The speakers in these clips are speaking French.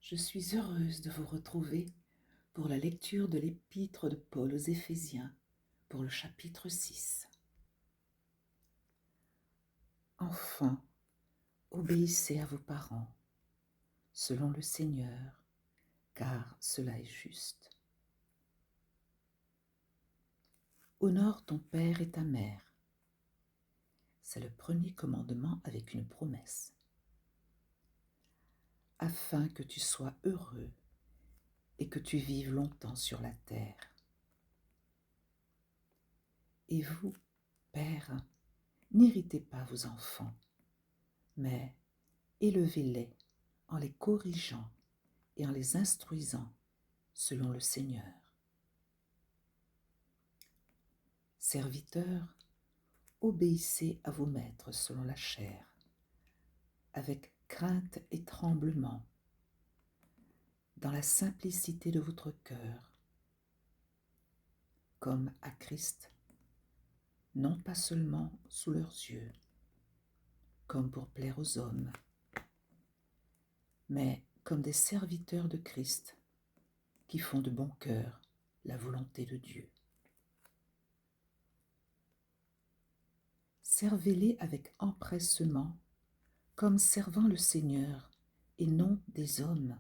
Je suis heureuse de vous retrouver pour la lecture de l'épître de Paul aux Éphésiens, pour le chapitre 6. Enfants, obéissez à vos parents, selon le Seigneur, car cela est juste. Honore ton père et ta mère. C'est le premier commandement avec une promesse, afin que tu sois heureux et que tu vives longtemps sur la terre. Et vous, pères, n'irritez pas vos enfants, mais élevez-les en les corrigeant et en les instruisant selon le Seigneur. Serviteurs, obéissez à vos maîtres selon la chair, avec crainte et tremblement, dans la simplicité de votre cœur, comme à Christ, non pas seulement sous leurs yeux, comme pour plaire aux hommes, mais comme des serviteurs de Christ qui font de bon cœur la volonté de Dieu. Servez-les avec empressement, comme servant le Seigneur et non des hommes,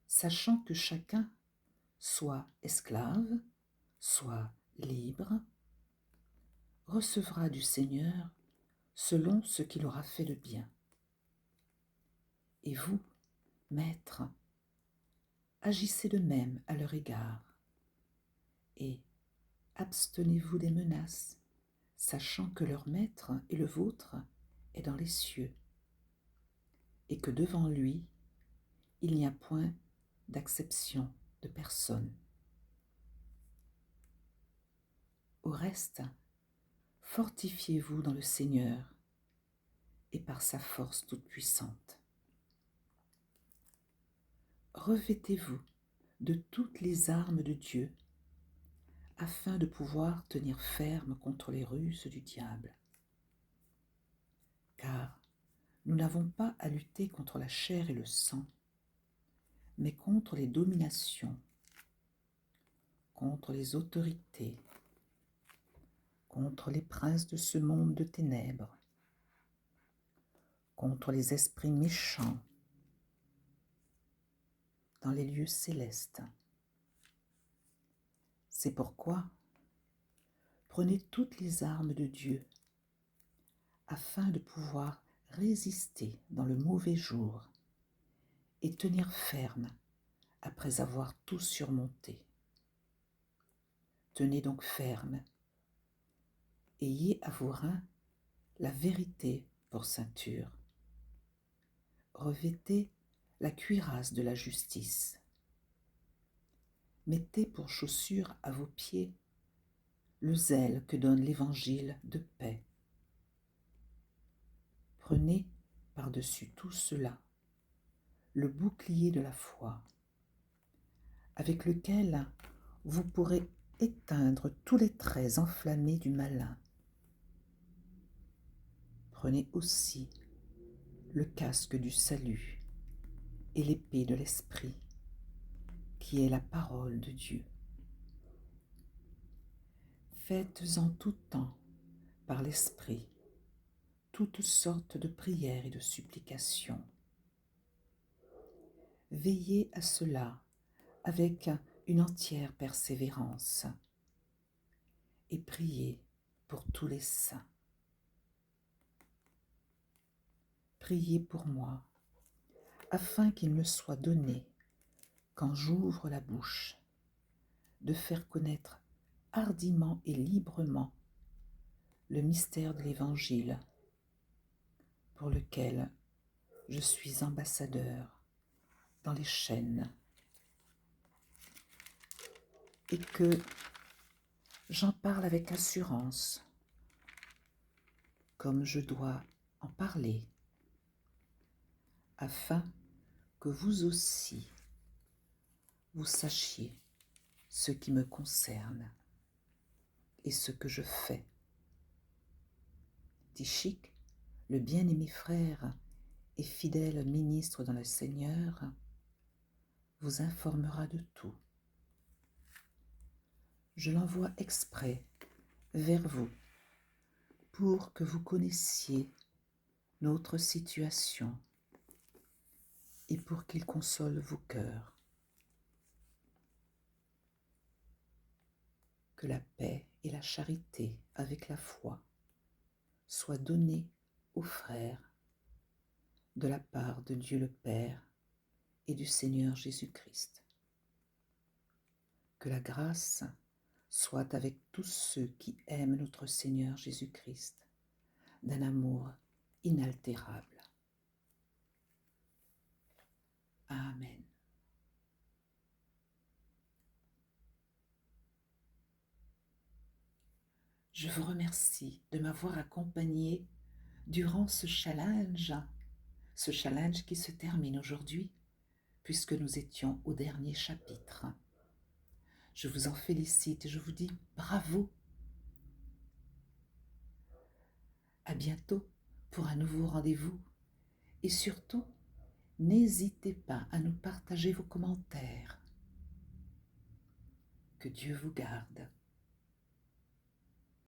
sachant que chacun, soit esclave, soit libre, recevra du Seigneur selon ce qu'il aura fait de bien. Et vous, maîtres, agissez de même à leur égard, et abstenez-vous des menaces, sachant que leur maître et le vôtre est dans les cieux, et que devant lui, il n'y a point d'acception de personne. Au reste, fortifiez-vous dans le Seigneur et par sa force toute-puissante. Revêtez-vous de toutes les armes de Dieu afin de pouvoir tenir ferme contre les ruses du diable. Car nous n'avons pas à lutter contre la chair et le sang, mais contre les dominations, contre les autorités, contre les princes de ce monde de ténèbres, contre les esprits méchants dans les lieux célestes. C'est pourquoi prenez toutes les armes de Dieu afin de pouvoir résister dans le mauvais jour et tenir ferme après avoir tout surmonté. Tenez donc ferme, ayez à vos reins la vérité pour ceinture. Revêtez la cuirasse de la justice. Mettez pour chaussure à vos pieds le zèle que donne l'évangile de paix. Prenez par-dessus tout cela le bouclier de la foi, avec lequel vous pourrez éteindre tous les traits enflammés du malin. Prenez aussi le casque du salut et l'épée de l'esprit, qui est la parole de Dieu. Faites en tout temps, par l'esprit, toutes sortes de prières et de supplications. Veillez à cela avec une entière persévérance et priez pour tous les saints. Priez pour moi, afin qu'il me soit donné, quand j'ouvre la bouche, de faire connaître hardiment et librement le mystère de l'Évangile, pour lequel je suis ambassadeur dans les chaînes, et que j'en parle avec assurance, comme je dois en parler, afin que vous aussi, vous sachiez ce qui me concerne et ce que je fais. Le bien-aimé frère et fidèle ministre dans le Seigneur, vous informera de tout. Je l'envoie exprès vers vous pour que vous connaissiez notre situation et pour qu'il console vos cœurs. Que la paix et la charité avec la foi soient données aux frères de la part de Dieu le Père et du Seigneur Jésus-Christ. Que la grâce soit avec tous ceux qui aiment notre Seigneur Jésus-Christ d'un amour inaltérable. Amen. Je vous remercie de m'avoir accompagné durant ce challenge qui se termine aujourd'hui, puisque nous étions au dernier chapitre. Je vous en félicite et je vous dis bravo. À bientôt pour un nouveau rendez-vous et surtout, n'hésitez pas à nous partager vos commentaires. Que Dieu vous garde.